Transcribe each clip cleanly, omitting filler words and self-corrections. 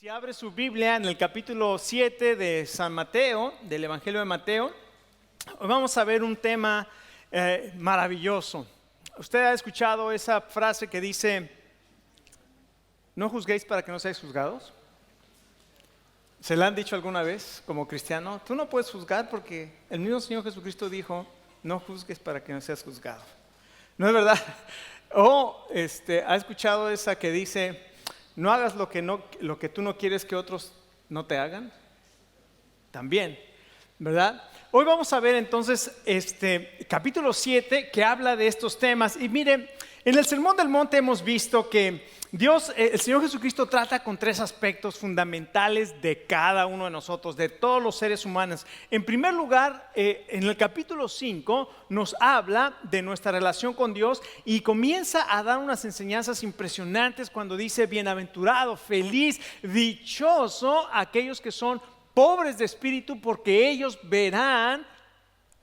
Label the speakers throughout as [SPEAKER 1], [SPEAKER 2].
[SPEAKER 1] Si abre su Biblia en el capítulo 7 de San Mateo, del Evangelio de Mateo, hoy vamos a ver un tema maravilloso. Usted ha escuchado esa frase que dice, no juzguéis para que no seáis juzgados. ¿Se la han dicho alguna vez como cristiano? Tú no puedes juzgar porque el mismo Señor Jesucristo dijo, no juzgues para que no seas juzgado. ¿No es verdad? O ha escuchado esa que dice, no hagas lo que tú no quieres que otros no te hagan. También, ¿verdad? Hoy vamos a ver entonces capítulo 7 que habla de estos temas. Y miren, en el Sermón del Monte hemos visto que Dios, el Señor Jesucristo trata con tres aspectos fundamentales de cada uno de nosotros, de todos los seres humanos. En primer lugar, en el capítulo 5 nos habla de nuestra relación con Dios y comienza a dar unas enseñanzas impresionantes cuando dice, bienaventurado, feliz, dichoso aquellos que son pobres de espíritu porque ellos verán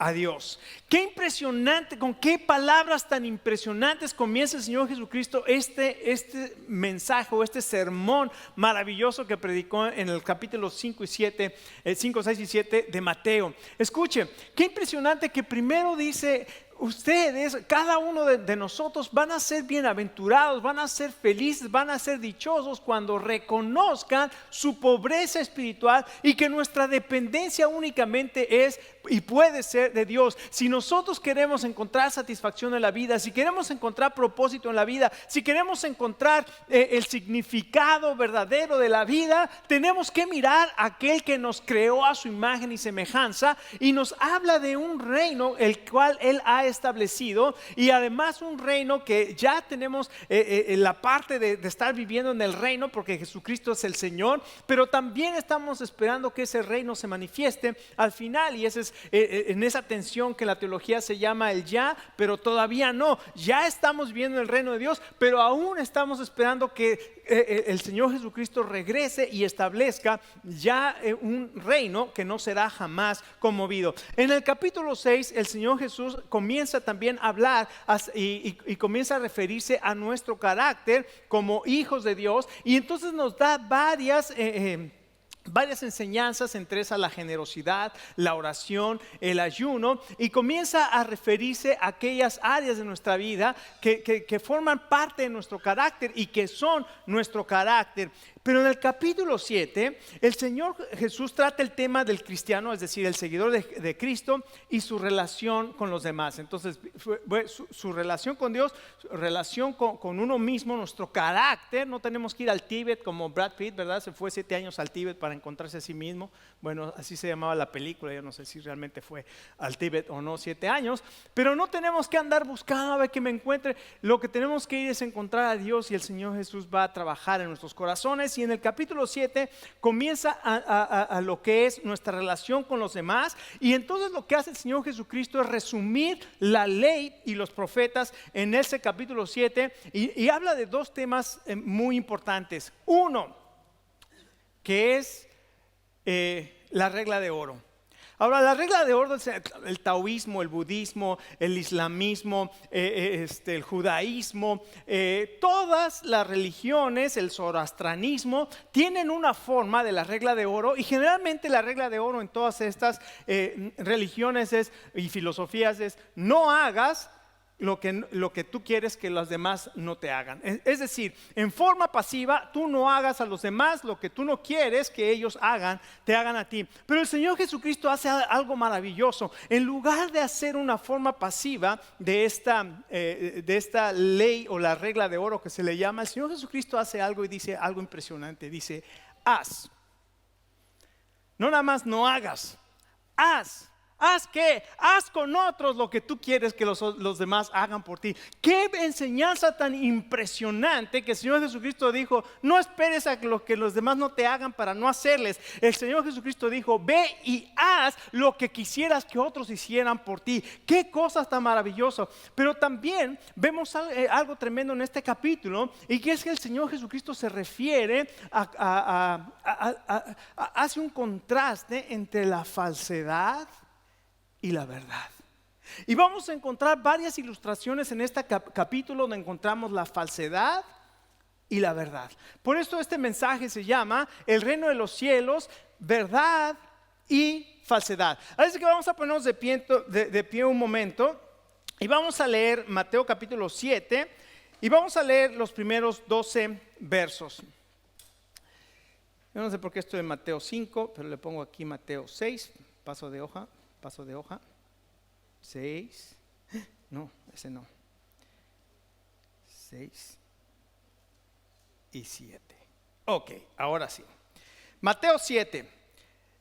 [SPEAKER 1] a Dios. Qué impresionante, con qué palabras tan impresionantes comienza el Señor Jesucristo este mensaje o este sermón maravilloso que predicó en el capítulo 5 y 7, 5, 6 y 7 de Mateo. Escuche, qué impresionante que primero dice, ustedes, cada uno de nosotros van a ser bienaventurados, van a ser felices, van a ser dichosos cuando reconozcan su pobreza espiritual y que nuestra dependencia únicamente es y puede ser de Dios. Si nosotros queremos encontrar satisfacción en la vida, si queremos encontrar propósito en la vida, si queremos encontrar el significado verdadero de la vida, tenemos que mirar a aquel que nos creó a su imagen y semejanza y nos habla de un reino el cual Él ha establecido y además un reino que ya tenemos la parte de estar viviendo en el reino porque Jesucristo es el Señor, pero también estamos esperando que ese reino se manifieste al final y ese es en esa tensión que la teología se llama el ya, pero todavía no. Ya estamos viendo el reino de Dios, pero aún estamos esperando que el Señor Jesucristo regrese y establezca ya un reino que no será jamás conmovido. En el capítulo 6 el Señor Jesús comienza también a hablar y comienza a referirse a nuestro carácter como hijos de Dios y entonces nos da varias enseñanzas, entre esas la generosidad, la oración, el ayuno, y comienza a referirse a aquellas áreas de nuestra vida que forman parte de nuestro carácter y que son nuestro carácter. Pero en el capítulo 7 el Señor Jesús trata el tema del cristiano, es decir, el seguidor de Cristo y su relación con los demás. Entonces su relación con Dios, su relación con uno mismo, nuestro carácter. No tenemos que ir al Tíbet como Brad Pitt, ¿verdad? Se fue 7 años al Tíbet para encontrarse a sí mismo. Bueno, así se llamaba la película. Yo no sé si realmente fue al Tíbet o no 7 años, pero no tenemos que andar buscando a ver que me encuentre. Lo que tenemos que ir es encontrar a Dios y el Señor Jesús va a trabajar en nuestros corazones. Y en el capítulo 7 comienza a lo que es nuestra relación con los demás. Y entonces lo que hace el Señor Jesucristo es resumir la ley y los profetas en ese capítulo 7 y habla de dos temas muy importantes. Uno, que es la regla de oro. Ahora, la regla de oro es el taoísmo, el budismo, el islamismo, el judaísmo, todas las religiones, el zoroastranismo, tienen una forma de la regla de oro y generalmente la regla de oro en todas estas religiones y filosofías es no hagas lo que tú quieres que los demás no te hagan. Es decir, en forma pasiva, tú no hagas a los demás lo que tú no quieres que ellos te hagan a ti. Pero el Señor Jesucristo hace algo maravilloso. En lugar de hacer una forma pasiva de esta ley o la regla de oro que se le llama, el Señor Jesucristo hace algo y dice algo impresionante. Dice, haz. No nada más no hagas, haz. ¿Haz qué? Haz con otros lo que tú quieres que los demás hagan por ti. Qué enseñanza tan impresionante que el Señor Jesucristo dijo, no esperes a lo que los demás no te hagan para no hacerles. El Señor Jesucristo dijo, ve y haz lo que quisieras que otros hicieran por ti. Qué cosa tan maravillosa. Pero también vemos algo tremendo en este capítulo y que es que el Señor Jesucristo se refiere hace un contraste entre la falsedad y la verdad. Y vamos a encontrar varias ilustraciones en este capítulo donde encontramos la falsedad y la verdad. Por esto este mensaje se llama el reino de los cielos, verdad y falsedad. Así que vamos a ponernos de pie un momento y vamos a leer Mateo capítulo 7 y vamos a leer los primeros 12 versos. Yo no sé por qué estoy en Mateo 5, pero le pongo aquí Mateo 6, paso de hoja, 6, no, ese no, 6 y 7. Ok, ahora sí. Mateo 7,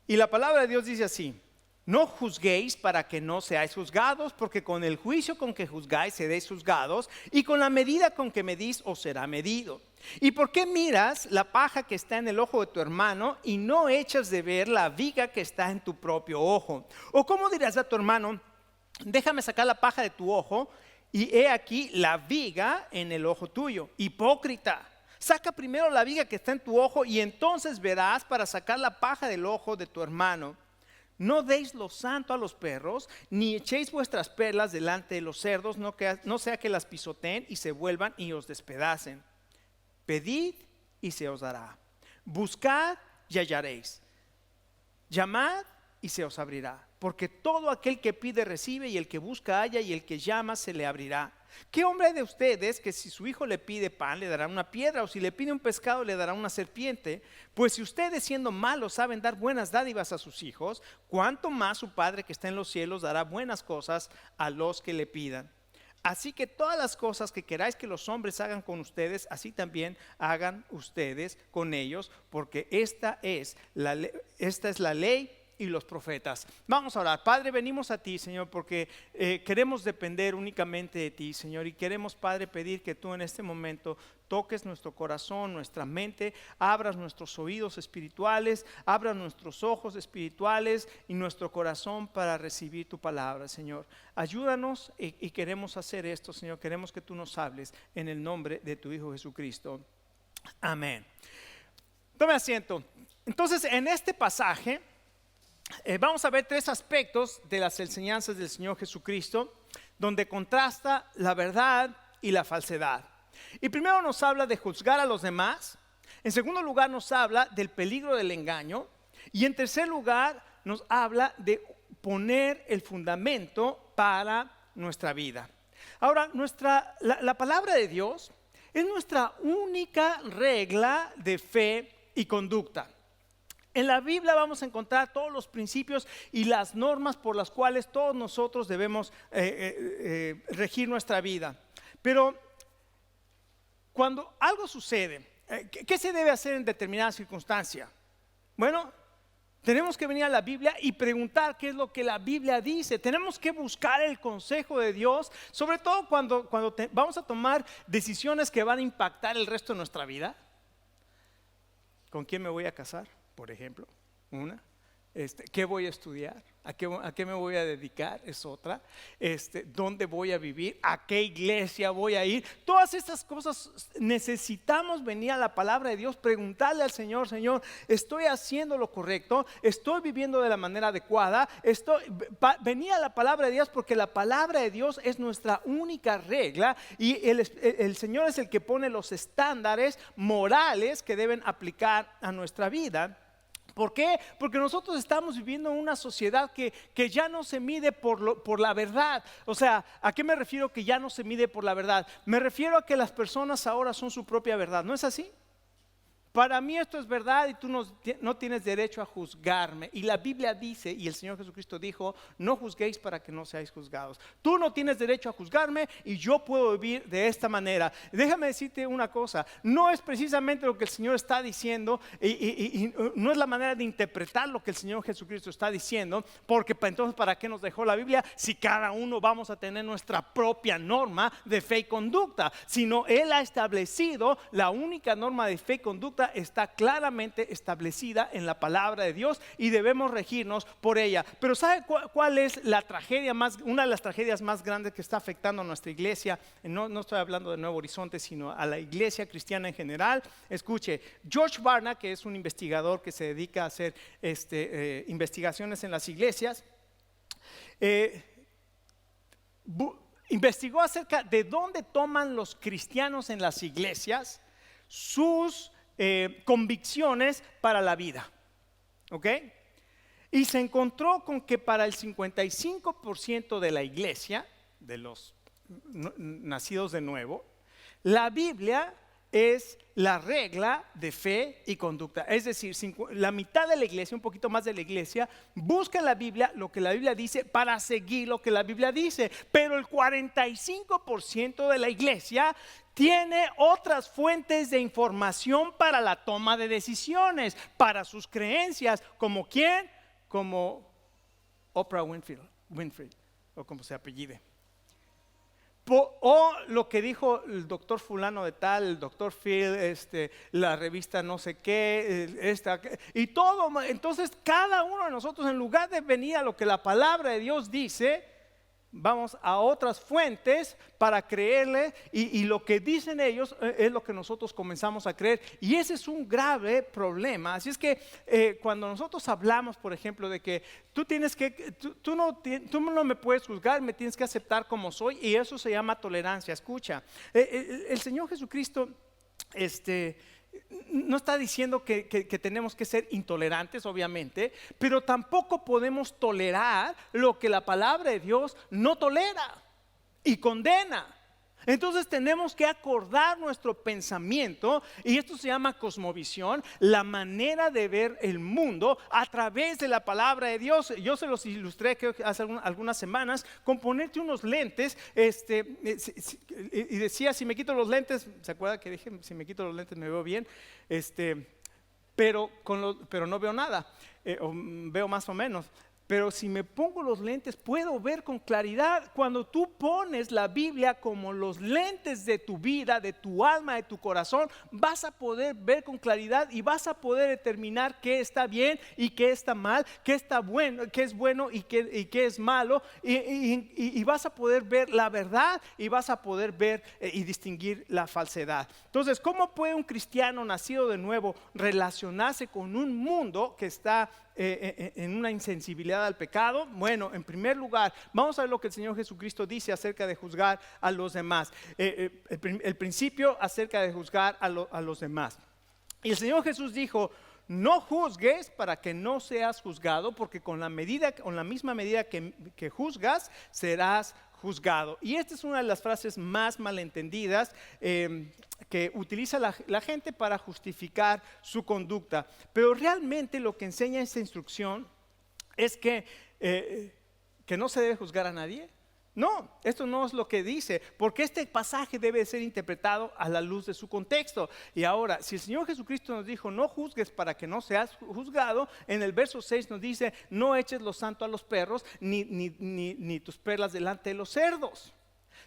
[SPEAKER 1] y la palabra de Dios dice así: no juzguéis para que no seáis juzgados, porque con el juicio con que juzgáis seréis juzgados, y con la medida con que medís os será medido. ¿Y por qué miras la paja que está en el ojo de tu hermano y no echas de ver la viga que está en tu propio ojo? ¿O cómo dirás a tu hermano: déjame sacar la paja de tu ojo, y he aquí la viga en el ojo tuyo? Hipócrita, saca primero la viga que está en tu ojo, y entonces verás para sacar la paja del ojo de tu hermano. No deis lo santo a los perros, ni echéis vuestras perlas delante de los cerdos, no sea que las pisoteen y se vuelvan y os despedacen. Pedid y se os dará. Buscad y hallaréis. Llamad y se os abrirá. Porque todo aquel que pide recibe, y el que busca halla, y el que llama se le abrirá. ¿Qué hombre de ustedes que si su hijo le pide pan le dará una piedra, o si le pide un pescado le dará una serpiente? Pues si ustedes, siendo malos, saben dar buenas dádivas a sus hijos, ¿cuánto más su Padre que está en los cielos dará buenas cosas a los que le pidan? Así que todas las cosas que queráis que los hombres hagan con ustedes, así también hagan ustedes con ellos, porque esta es la ley y los profetas. Vamos a orar. Padre, venimos a ti, Señor, porque queremos depender únicamente de ti, Señor, y queremos, Padre, pedir que tú en este momento toques nuestro corazón, nuestra mente, abras nuestros oídos espirituales, abras nuestros ojos espirituales y nuestro corazón para recibir tu palabra, Señor. Ayúdanos y queremos hacer esto, Señor. Queremos que tú nos hables en el nombre de tu Hijo Jesucristo. Amén. Tome asiento. Entonces, en este pasaje vamos a ver tres aspectos de las enseñanzas del Señor Jesucristo, donde contrasta la verdad y la falsedad. Y primero nos habla de juzgar a los demás. En segundo lugar nos habla del peligro del engaño. Y en tercer lugar nos habla de poner el fundamento para nuestra vida. Ahora, la palabra de Dios es nuestra única regla de fe y conducta. En la Biblia vamos a encontrar todos los principios y las normas por las cuales todos nosotros debemos regir nuestra vida. Pero cuando algo sucede, ¿qué se debe hacer en determinada circunstancia? Bueno, tenemos que venir a la Biblia y preguntar qué es lo que la Biblia dice. Tenemos que buscar el consejo de Dios, sobre todo cuando vamos a tomar decisiones que van a impactar el resto de nuestra vida. ¿Con quién me voy a casar? Por ejemplo, ¿qué voy a estudiar? ¿A qué me voy a dedicar? Es otra. ¿Dónde voy a vivir? ¿A qué iglesia voy a ir? Todas estas cosas necesitamos venir a la palabra de Dios, preguntarle al Señor: Señor, ¿estoy haciendo lo correcto? ¿Estoy viviendo de la manera adecuada? Venir a la palabra de Dios, porque la palabra de Dios es nuestra única regla, y el Señor es el que pone los estándares morales que deben aplicar a nuestra vida. ¿Por qué? Porque nosotros estamos viviendo en una sociedad que ya no se mide por la verdad. O sea, ¿a qué me refiero que ya no se mide por la verdad? Me refiero a que las personas ahora son su propia verdad. ¿No es así? Para mí esto es verdad y tú no tienes derecho a juzgarme. Y la Biblia dice, y el Señor Jesucristo dijo: no juzguéis para que no seáis juzgados. Tú no tienes derecho a juzgarme y yo puedo vivir de esta manera. Déjame decirte una cosa: no es precisamente lo que el Señor está diciendo, y no es la manera de interpretar lo que el Señor Jesucristo está diciendo, porque entonces ¿para qué nos dejó la Biblia si cada uno vamos a tener nuestra propia norma de fe y conducta? Sino Él ha establecido la única norma de fe y conducta, está claramente establecida en la palabra de Dios y debemos regirnos por ella. Pero ¿sabe cuál es la tragedia una de las tragedias más grandes que está afectando a nuestra iglesia? No estoy hablando de Nuevo Horizonte, sino a la iglesia cristiana en general. Escuche, George Barna, que es un investigador que se dedica a hacer investigaciones en las iglesias, investigó acerca de dónde toman los cristianos en las iglesias sus convicciones para la vida. ¿Ok? Y se encontró con que para el 55% de la iglesia, de los nacidos de nuevo, la Biblia es la regla de fe y conducta. Es decir, la mitad de la iglesia, un poquito más de la iglesia, busca en la Biblia lo que la Biblia dice para seguir lo que la Biblia dice. Pero el 45% de la iglesia tiene otras fuentes de información para la toma de decisiones, para sus creencias. ¿Como quién? Como Oprah Winfrey, o como se apellide. O lo que dijo el doctor fulano de tal, el doctor Phil, la revista no sé qué, y todo. Entonces cada uno de nosotros, en lugar de venir a lo que la palabra de Dios dice, vamos a otras fuentes para creerle, y lo que dicen ellos es lo que nosotros comenzamos a creer, y ese es un grave problema. Así es que cuando nosotros hablamos, por ejemplo, de que tú no me puedes juzgar, me tienes que aceptar como soy, y eso se llama tolerancia. Escucha, el Señor Jesucristo no está diciendo que tenemos que ser intolerantes, obviamente, pero tampoco podemos tolerar lo que la palabra de Dios no tolera y condena. Entonces tenemos que acordar nuestro pensamiento, y esto se llama cosmovisión, la manera de ver el mundo a través de la palabra de Dios. Yo se los ilustré creo que hace algunas semanas con ponerte unos lentes, y decía, si me quito los lentes, ¿se acuerda que dije, si me quito los lentes me veo bien? Pero no veo nada, o veo más o menos. Pero si me pongo los lentes puedo ver con claridad. Cuando tú pones la Biblia como los lentes de tu vida, de tu alma, de tu corazón, vas a poder ver con claridad y vas a poder determinar qué está bien y qué está mal, qué está bueno, qué es bueno y qué es malo, y vas a poder ver la verdad, y vas a poder ver y distinguir la falsedad. Entonces, ¿cómo puede un cristiano nacido de nuevo relacionarse con un mundo que está en una insensibilidad al pecado? Bueno, en primer lugar, vamos a ver lo que el Señor Jesucristo dice acerca de juzgar a los demás. El principio acerca de juzgar a los demás. Y el Señor Jesús dijo: no juzgues para que no seas juzgado, porque con la misma medida que juzgas, serás juzgado. Y esta es una de las frases más malentendidas que utiliza la gente para justificar su conducta. Pero realmente lo que enseña esta instrucción es que no se debe juzgar a nadie. No, esto no es lo que dice, porque este pasaje debe ser interpretado a la luz de su contexto. Y ahora, si el Señor Jesucristo nos dijo no juzgues para que no seas juzgado, en el verso 6 nos dice: no eches lo santo a los perros, ni tus perlas delante de los cerdos.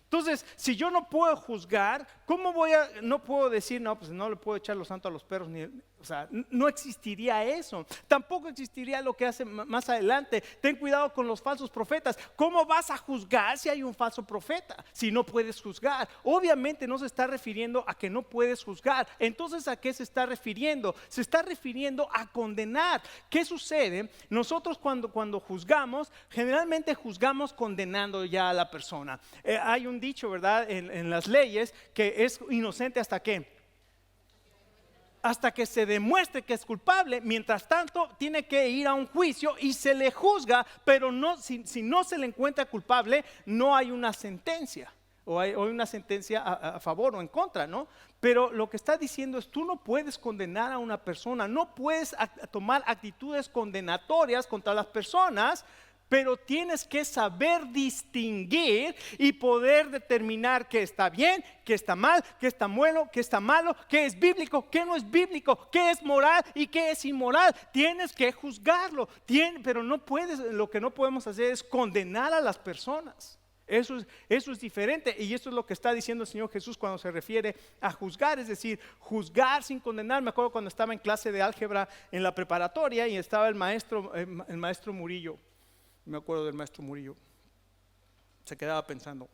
[SPEAKER 1] Entonces, si yo no puedo juzgar, no puedo decir, no, pues no le puedo echar lo santo a los perros, o sea, no existiría eso. Tampoco existiría lo que hace más adelante: ten cuidado con los falsos profetas. ¿Cómo vas a juzgar si hay un falso profeta? Si no puedes juzgar. Obviamente no se está refiriendo a que no puedes juzgar. Entonces, ¿a qué se está refiriendo? Se está refiriendo a condenar. ¿Qué sucede? Nosotros cuando juzgamos, generalmente juzgamos condenando ya a la persona. Hay un dicho, ¿verdad?, en las leyes, que es inocente hasta que se demuestre que es culpable. Mientras tanto tiene que ir a un juicio y se le juzga, pero no, si no se le encuentra culpable, no hay una sentencia, o hay una sentencia a favor o en contra, ¿no? Pero lo que está diciendo es: tú no puedes condenar a una persona, no puedes tomar actitudes condenatorias contra las personas, pero tienes que saber distinguir y poder determinar qué está bien, qué está mal, qué está bueno, qué está malo, qué es bíblico, qué no es bíblico, qué es moral y qué es inmoral. Tienes que juzgarlo, pero no puedes. Lo que no podemos hacer es condenar a las personas. Eso es diferente, y eso es lo que está diciendo el Señor Jesús cuando se refiere a juzgar, es decir, juzgar sin condenar. Me acuerdo cuando estaba en clase de álgebra en la preparatoria y estaba el maestro Murillo. Me acuerdo del maestro Murillo. Se quedaba pensando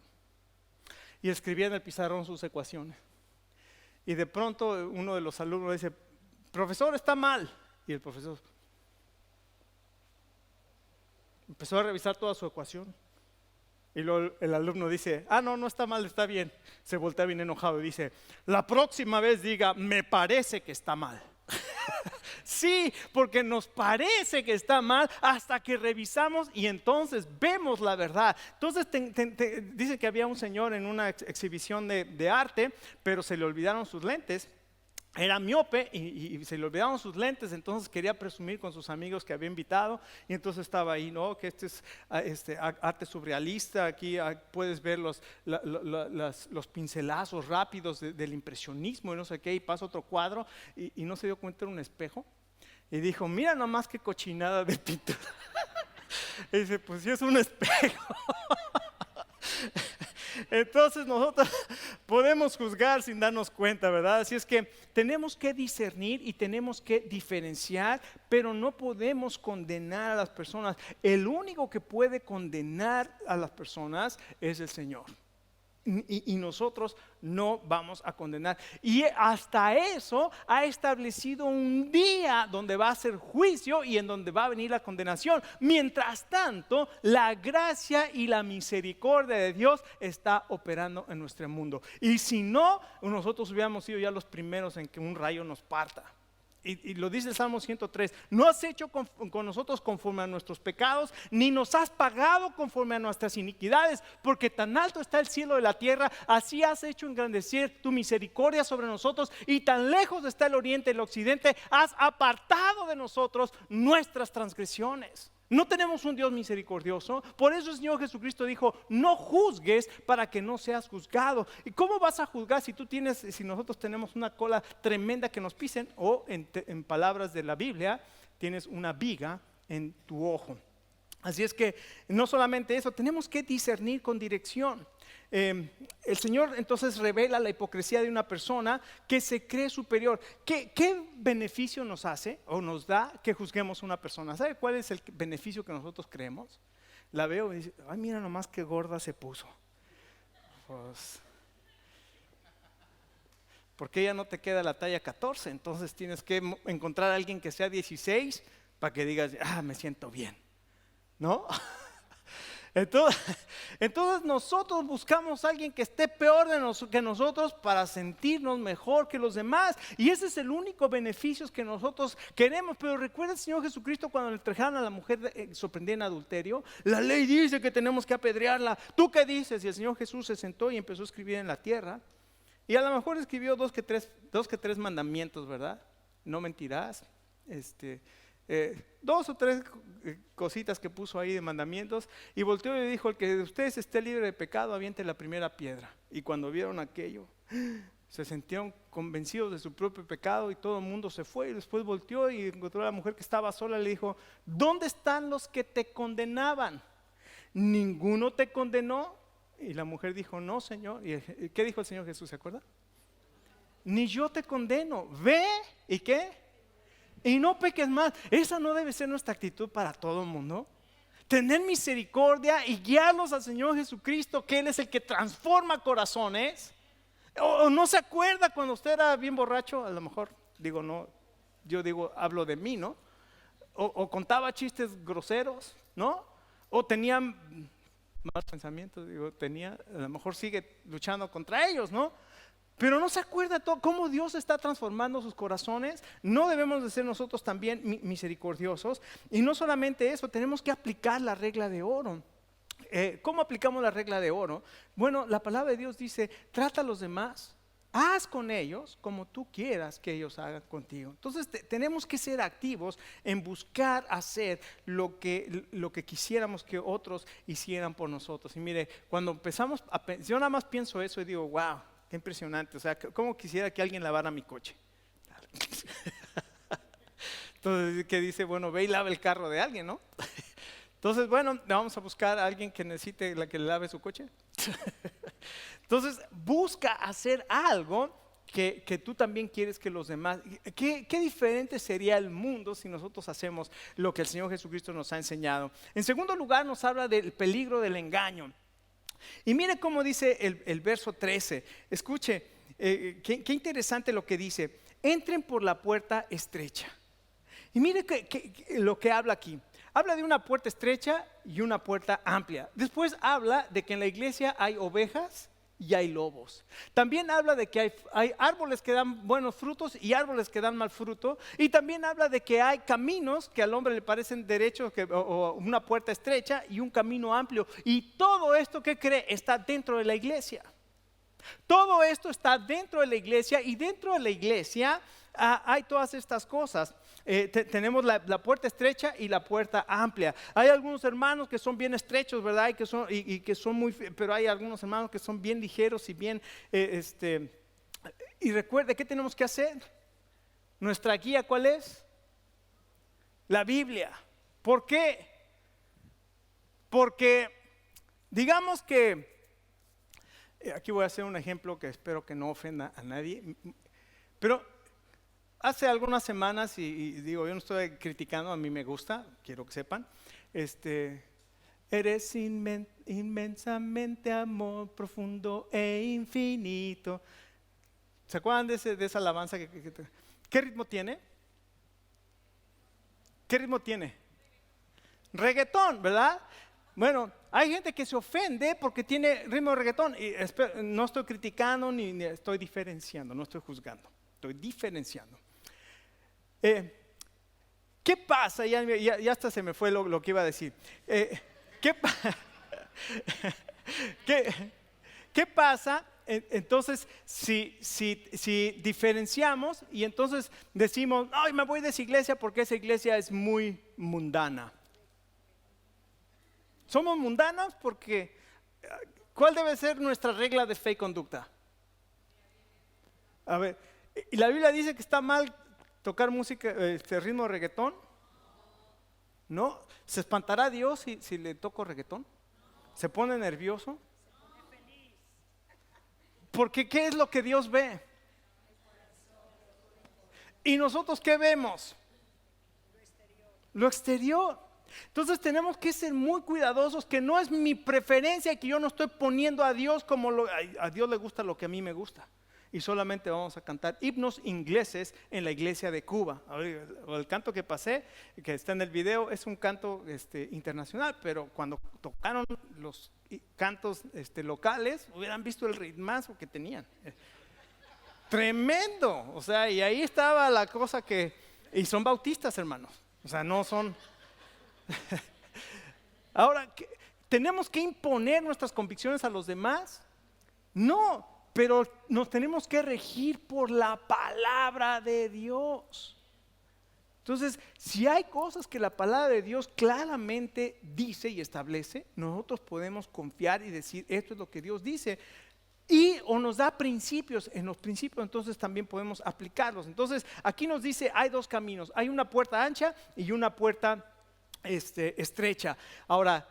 [SPEAKER 1] y escribía en el pizarrón sus ecuaciones, y de pronto uno de los alumnos dice: profesor, está mal. Y el profesor empezó a revisar toda su ecuación Y luego el alumno dice, no, no está mal, está bien. Se voltea bien enojado y dice, la próxima vez diga, me parece que está mal. Sí, porque nos parece que está mal hasta que revisamos y entonces vemos la verdad. Entonces dice que había un señor en una exhibición de arte, pero se le olvidaron sus lentes. Era miope y se le olvidaron sus lentes, entonces quería presumir con sus amigos que había invitado y entonces estaba ahí, no, que este es arte surrealista, aquí puedes ver los pincelazos rápidos del impresionismo y no sé qué, y pasa otro cuadro y no se dio cuenta, era un espejo y dijo, mira nomás qué cochinada de pintura. Y dice, pues sí es un espejo. Entonces nosotros podemos juzgar sin darnos cuenta, ¿verdad? Así es que tenemos que discernir y tenemos que diferenciar, pero no podemos condenar a las personas. El único que puede condenar a las personas es el Señor. Y nosotros no vamos a condenar. Y hasta eso ha establecido un día donde va a ser juicio y en donde va a venir la condenación. Mientras tanto, la gracia y la misericordia de Dios está operando en nuestro mundo. Y si no, nosotros hubiéramos sido ya los primeros en que un rayo nos parta. Y lo dice el Salmo 103, no has hecho con nosotros conforme a nuestros pecados, ni nos has pagado conforme a nuestras iniquidades, porque tan alto está el cielo de la tierra, así has hecho engrandecer tu misericordia sobre nosotros, y tan lejos está el oriente y el occidente, has apartado de nosotros nuestras transgresiones. No tenemos un Dios misericordioso, por eso el Señor Jesucristo dijo, no juzgues para que no seas juzgado. ¿Y cómo vas a juzgar si nosotros tenemos una cola tremenda que nos pisen? O en palabras de la Biblia, tienes una viga en tu ojo. Así es que no solamente eso, tenemos que discernir con dirección. El Señor entonces revela la hipocresía de una persona que se cree superior. ¿Qué beneficio nos hace o nos da que juzguemos a una persona? ¿Sabe cuál es el beneficio que nosotros creemos? La veo y dice, ay, mira nomás qué gorda se puso. Pues, porque ella no te queda la talla 14, entonces tienes que encontrar a alguien que sea 16 para que digas, me siento bien, ¿no? Entonces nosotros buscamos a alguien que esté peor que nosotros para sentirnos mejor que los demás, y ese es el único beneficio que nosotros queremos. Pero recuerda el Señor Jesucristo cuando le trajeron a la mujer sorprendida en adulterio, la ley dice que tenemos que apedrearla, ¿tú qué dices? Y el Señor Jesús se sentó y empezó a escribir en la tierra, y a lo mejor escribió dos que tres mandamientos, ¿verdad? No mentirás, 2 o 3 cositas que puso ahí de mandamientos, y volteó y dijo, el que de ustedes esté libre de pecado, aviente la primera piedra. Y cuando vieron aquello, se sintieron convencidos de su propio pecado y todo el mundo se fue. Y después volteó y encontró a la mujer que estaba sola y le dijo, ¿dónde están los que te condenaban? ¿Ninguno te condenó? Y la mujer dijo, no, Señor. ¿Y qué dijo el Señor Jesús? ¿Se acuerda? Ni yo te condeno, ve, ¿y qué? Y no peques más. Esa no debe ser nuestra actitud para todo el mundo. Tener misericordia y guiarlos al Señor Jesucristo, que Él es el que transforma corazones. O no se acuerda cuando usted era bien borracho, a lo mejor, hablo de mí, ¿no? O contaba chistes groseros, ¿no? O tenía malos pensamientos, a lo mejor sigue luchando contra ellos, ¿no? Pero no se acuerda todo cómo Dios está transformando sus corazones. No debemos de ser nosotros también misericordiosos. Y no solamente eso, tenemos que aplicar la regla de oro. ¿Cómo aplicamos la regla de oro? Bueno, la palabra de Dios dice, trata a los demás, haz con ellos como tú quieras que ellos hagan contigo. Entonces tenemos que ser activos en buscar hacer lo que quisiéramos que otros hicieran por nosotros. Y mire, cuando empezamos yo nada más pienso eso y digo, wow, qué impresionante. O sea, ¿cómo quisiera que alguien lavara mi coche? Entonces, ¿qué dice? Bueno, ve y lava el carro de alguien, ¿no? Entonces, bueno, vamos a buscar a alguien que necesite que le lave su coche. Entonces, busca hacer algo que tú también quieres que los demás. ¿Qué diferente sería el mundo si nosotros hacemos lo que el Señor Jesucristo nos ha enseñado? En segundo lugar, nos habla del peligro del engaño. Y mire cómo dice el verso 13. Escuche, qué interesante lo que dice. Entren por la puerta estrecha. Y mire lo que habla aquí. habla de una puerta estrecha y una puerta amplia. Después habla de que en la iglesia hay ovejas y hay lobos. También habla de que hay árboles que dan buenos frutos y árboles que dan mal fruto. Y también habla de que hay caminos que al hombre le parecen derechos, o una puerta estrecha y un camino amplio. Y todo esto, ¿qué cree? Está dentro de la iglesia. Todo esto está dentro de la iglesia, y dentro de la iglesia hay todas estas cosas. Tenemos la puerta estrecha y la puerta amplia. Hay algunos hermanos que son bien estrechos, ¿verdad? Y que son muy, pero hay algunos hermanos que son bien ligeros y bien, y recuerde, ¿qué tenemos que hacer? Nuestra guía, ¿cuál es? La Biblia. ¿Por qué? Porque digamos que aquí voy a hacer un ejemplo que espero que no ofenda a nadie, pero hace algunas semanas, y digo, yo no estoy criticando, a mí me gusta, quiero que sepan, eres inmensamente amor profundo e infinito. ¿Se acuerdan de esa alabanza? ¿Qué ritmo tiene? ¿Qué ritmo tiene? Reggaetón, ¿verdad? Bueno, hay gente que se ofende porque tiene ritmo de reggaetón. Y no estoy criticando ni estoy diferenciando, no estoy juzgando, estoy diferenciando. ¿Qué pasa? Ya hasta se me fue lo que iba a decir. ¿Qué pasa? Entonces, si diferenciamos y entonces decimos, ay, me voy de esa iglesia porque esa iglesia es muy mundana. Somos mundanos porque, ¿cuál debe ser nuestra regla de fe y conducta? A ver, ¿y la Biblia dice que está mal tocar música, ritmo de reggaetón? ¿No? ¿Se espantará Dios si le toco reggaetón? ¿Se pone nervioso? Porque ¿qué es lo que Dios ve? ¿Y nosotros qué vemos? Lo exterior. Entonces tenemos que ser muy cuidadosos, que no es mi preferencia, que yo no estoy poniendo a Dios como a Dios le gusta lo que a mí me gusta. Y solamente vamos a cantar himnos ingleses en la iglesia de Cuba. El canto que pasé, que está en el video, es un canto internacional, pero cuando tocaron los cantos locales, hubieran visto el ritmazo que tenían. Tremendo, o sea, y ahí estaba la cosa y son bautistas, hermanos, o sea, no son... Ahora, ¿tenemos que imponer nuestras convicciones a los demás? No, pero nos tenemos que regir por la palabra de Dios. Entonces, si hay cosas que la palabra de Dios claramente dice y establece, nosotros podemos confiar y decir, esto es lo que Dios dice. O nos da principios, en los principios entonces también podemos aplicarlos. Entonces, aquí nos dice, hay dos caminos, hay una puerta ancha y una puerta estrecha. Ahora,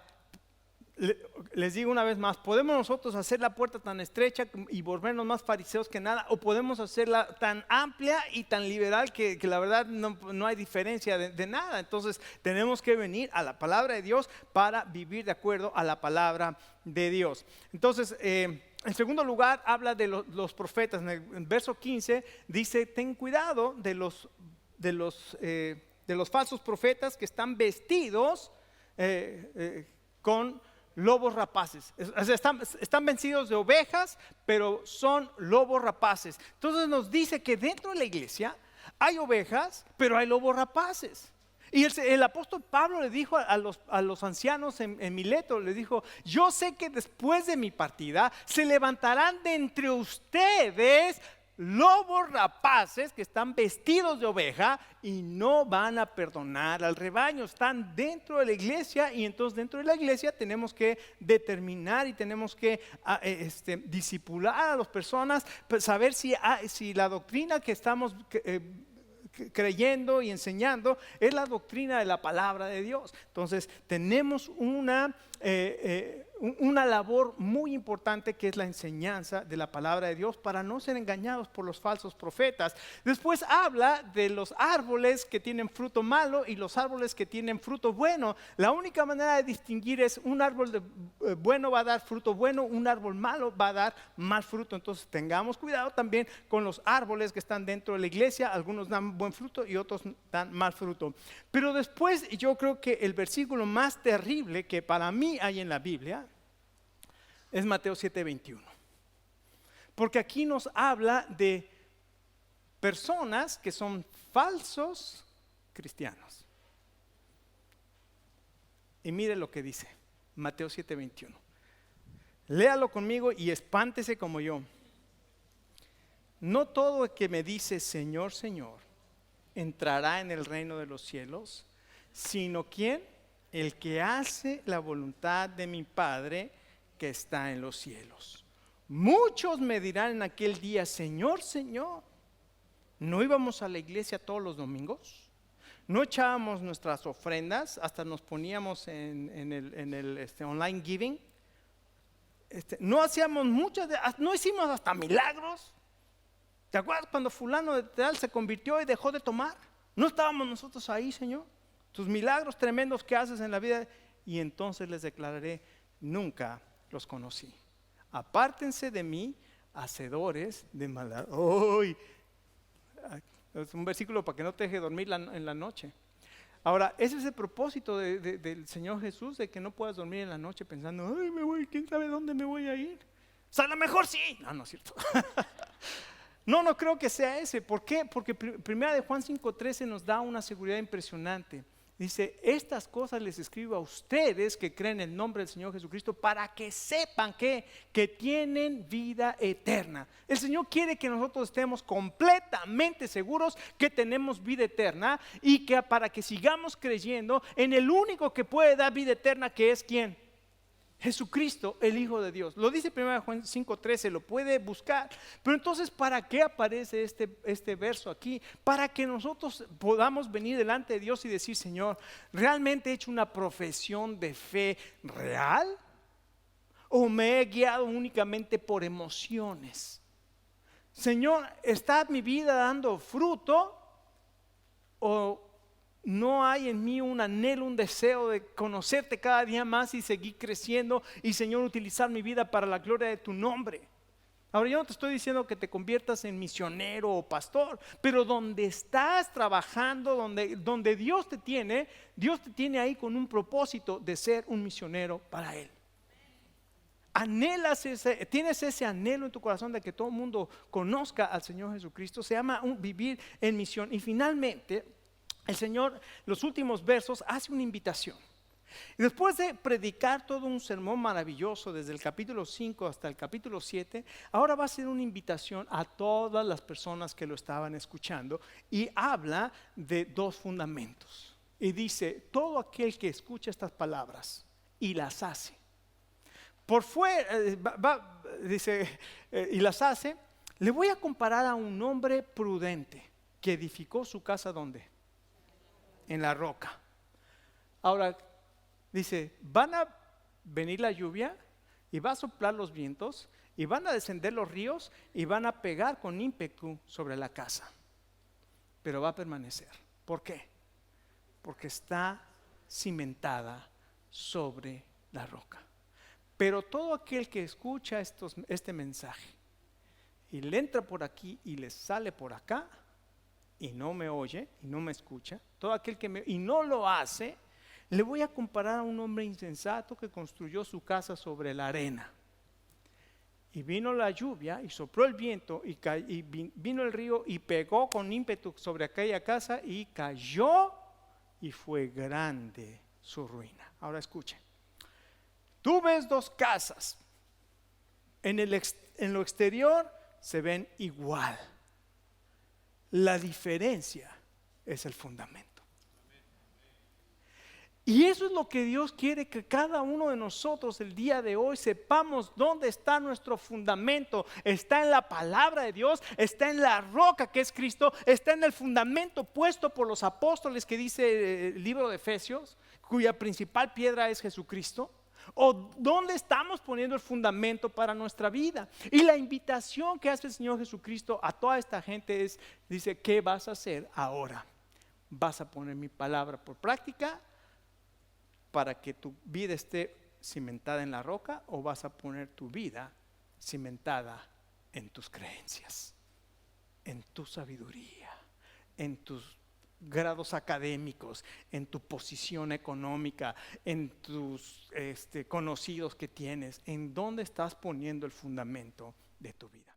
[SPEAKER 1] les digo una vez más, podemos nosotros hacer la puerta tan estrecha y volvernos más fariseos que nada, o podemos hacerla tan amplia y tan liberal que la verdad no hay diferencia de nada. Entonces tenemos que venir a la palabra de Dios para vivir de acuerdo a la palabra de Dios. Entonces, en segundo lugar, habla de los profetas. En el verso 15 dice, ten cuidado de los falsos profetas que están vestidos con lobos rapaces. O sea, están vestidos de ovejas, pero son lobos rapaces. Entonces nos dice que dentro de la iglesia hay ovejas, pero hay lobos rapaces. Y el apóstol Pablo le dijo a los ancianos en Mileto, le dijo, yo sé que después de mi partida se levantarán de entre ustedes lobos rapaces que están vestidos de oveja y no van a perdonar al rebaño. Están dentro de la iglesia, y entonces dentro de la iglesia tenemos que determinar y tenemos que discipular a las personas, saber si la doctrina que estamos creyendo y enseñando es la doctrina de la palabra de Dios. Entonces tenemos una labor muy importante que es la enseñanza de la palabra de Dios para no ser engañados por los falsos profetas. Después habla de los árboles que tienen fruto malo y los árboles que tienen fruto bueno. La única manera de distinguir es un árbol bueno va a dar fruto bueno, un árbol malo va a dar mal fruto. Entonces tengamos cuidado también con los árboles que están dentro de la iglesia. Algunos dan buen fruto y otros dan mal fruto. Pero después yo creo que el versículo más terrible que para mí hay en la Biblia es Mateo 7:21, porque aquí nos habla de personas que son falsos cristianos. Y mire lo que dice Mateo 7:21. Léalo conmigo y espántese como yo. No todo el que me dice Señor, Señor, entrará en el reino de los cielos, sino ¿quién? El que hace la voluntad de mi Padre que está en los cielos. Muchos me dirán en aquel día, Señor, Señor, ¿no íbamos a la iglesia todos los domingos? ¿No echábamos nuestras ofrendas? Hasta nos poníamos en el online giving. No hacíamos no hicimos hasta milagros. ¿Te acuerdas cuando fulano de tal se convirtió y dejó de tomar? ¿No estábamos nosotros ahí, Señor? Tus milagros tremendos que haces en la vida. Y entonces les declararé, nunca los conocí. Apártense de mí, hacedores de maldad. ¡Uy! Es un versículo para que no te deje dormir en la noche. Ahora, ese es el propósito del Señor Jesús, de que no puedas dormir en la noche pensando, ay, me voy, quién sabe dónde me voy a ir. O sea, a lo mejor sí. No, no es cierto. No creo que sea ese. ¿Por qué? Porque primera de Juan 5:13 nos da una seguridad impresionante. Dice, estas cosas les escribo a ustedes que creen en el nombre del Señor Jesucristo para que sepan que tienen vida eterna. El Señor quiere que nosotros estemos completamente seguros que tenemos vida eterna y que para que sigamos creyendo en el único que puede dar vida eterna, que es ¿quién? Jesucristo, el Hijo de Dios. Lo dice 1 Juan 5:13, lo puede buscar. Pero entonces, ¿para qué aparece este verso aquí? Para que nosotros podamos venir delante de Dios y decir, Señor, ¿realmente he hecho una profesión de fe real? ¿O me he guiado únicamente por emociones? Señor, ¿está mi vida dando fruto? ¿O no hay en mí un anhelo, un deseo de conocerte cada día más y seguir creciendo y, Señor, utilizar mi vida para la gloria de tu nombre? Ahora, yo no te estoy diciendo que te conviertas en misionero o pastor, pero donde estás trabajando, donde Dios te tiene ahí con un propósito de ser un misionero para Él. Tienes ese anhelo en tu corazón de que todo el mundo conozca al Señor Jesucristo. Se llama vivir en misión. Y finalmente, el Señor, los últimos versos, hace una invitación. Y después de predicar todo un sermón maravilloso desde el capítulo 5 hasta el capítulo 7, ahora va a ser una invitación a todas las personas que lo estaban escuchando y habla de dos fundamentos. Y dice, todo aquel que escucha estas palabras y las hace, por fuera, dice, y las hace, le voy a comparar a un hombre prudente que edificó su casa, ¿dónde? En la roca. Ahora dice, van a venir la lluvia y va a soplar los vientos y van a descender los ríos y van a pegar con ímpetu sobre la casa, pero va a permanecer. ¿Por qué? Porque está cimentada sobre la roca. Pero todo aquel que escucha este mensaje y le entra por aquí y le sale por acá y no me oye y no me escucha, todo aquel que y no lo hace, le voy a comparar a un hombre insensato que construyó su casa sobre la arena. Y vino la lluvia y sopló el viento y vino el río y pegó con ímpetu sobre aquella casa y cayó y fue grande su ruina. Ahora escuchen. Tú ves dos casas, en lo exterior se ven igual. La diferencia es el fundamento. Y eso es lo que Dios quiere que cada uno de nosotros el día de hoy sepamos dónde está nuestro fundamento. Está en la palabra de Dios, está en la roca que es Cristo, está en el fundamento puesto por los apóstoles que dice el libro de Efesios, cuya principal piedra es Jesucristo. ¿O dónde estamos poniendo el fundamento para nuestra vida? Y la invitación que hace el Señor Jesucristo a toda esta gente es, dice, ¿qué vas a hacer ahora? ¿Vas a poner mi palabra por práctica para que tu vida esté cimentada en la roca, o vas a poner tu vida cimentada en tus creencias, en tu sabiduría, en tus grados académicos, en tu posición económica, en tus conocidos que tienes? ¿En dónde estás poniendo el fundamento de tu vida?